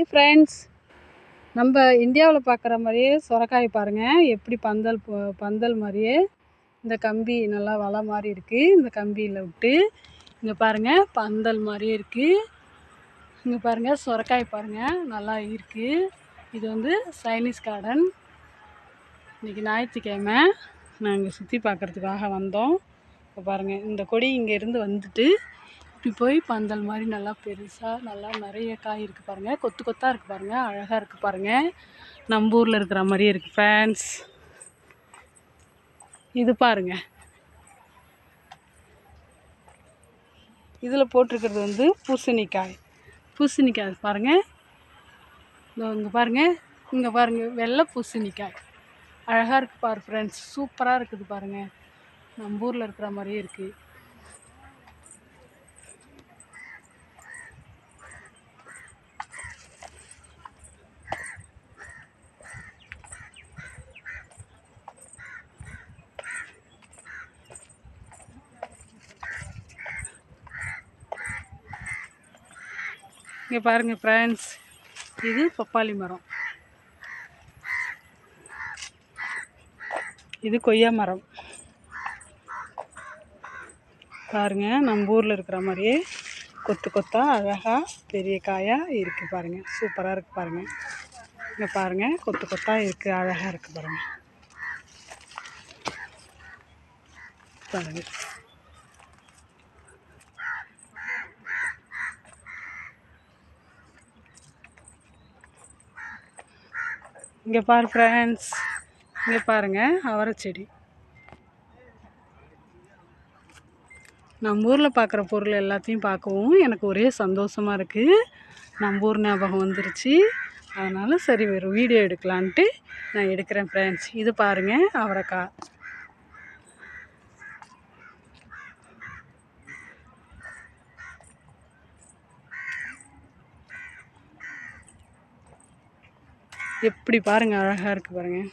Friends, நம்ம இந்தியாவில் பார்க்குற மாதிரியே சுரக்காய் பாருங்கள். எப்படி பந்தல் மாதிரியே இந்த கம்பி நல்லா வலை மாதிரி இருக்குது. இந்த கம்பியில் விட்டு இங்கே பாருங்கள், பந்தல் மாதிரியே இருக்குது. இங்கே பாருங்கள், சுரக்காய் பாருங்கள், நல்லா இருக்குது. இது வந்து சைனீஸ் கார்டன். இன்றைக்கி ஞாயிற்றுக்கிழமை நாங்கள் சுற்றி பார்க்குறதுக்காக வந்தோம். இப்போ பாருங்கள், இந்த கொடி இங்கேருந்து வந்துட்டு இப்படி போய் பந்தல் மாதிரி நல்லா பெருசாக நல்லா நிறைய காய் இருக்குது பாருங்கள். கொத்து கொத்தாக இருக்குது பாருங்கள், அழகாக இருக்குது பாருங்கள். நம்ம ஊரில் இருக்கிற மாதிரியே இருக்குது ஃப்ரெண்ட்ஸ். இது பாருங்கள், இதில் போட்டிருக்கிறது வந்து பூசணிக்காய் பாருங்கள். இங்கே பாருங்கள், இங்கே பாருங்கள், வெள்ளை பூசணிக்காய் அழகாக இருக்குது பாரு ஃப்ரெண்ட்ஸ். சூப்பராக இருக்குது பாருங்கள், நம்ம ஊரில் இருக்கிற மாதிரியே இருக்குது. இங்கே பாருங்கள் ஃப்ரெண்ட்ஸ், இது பப்பாளி மரம், இது கொய்யா மரம். பாருங்கள், நம்ம ஊரில் இருக்கிற மாதிரியே கொத்து கொத்தாக அழகாக பெரிய காயாக இருக்குது பாருங்கள். சூப்பராக இருக்குது பாருங்கள். இங்கே பாருங்கள், கொத்து கொத்தாக இருக்குது, அழகாக இருக்குது பாருங்கள். பாருங்கள், இங்கே பாரு ஃப்ரெண்ட்ஸ், இங்கே பாருங்கள், அவரை செடி. நம்ம ஊரில் பார்க்குற பொருள் எல்லாத்தையும் பார்க்கவும் எனக்கு ஒரே சந்தோஷமாக இருக்குது. நம்ம ஊர் ஞாபகம் வந்துருச்சு. அதனால் சரி, ஒரு வீடியோ எடுக்கலான்ட்டு நான் எடுக்கிறேன் ஃப்ரெண்ட்ஸ். இது பாருங்கள், அவரைக்காய். எப்படி பாருங்கள், அழகாக இருக்குது பாருங்கள்.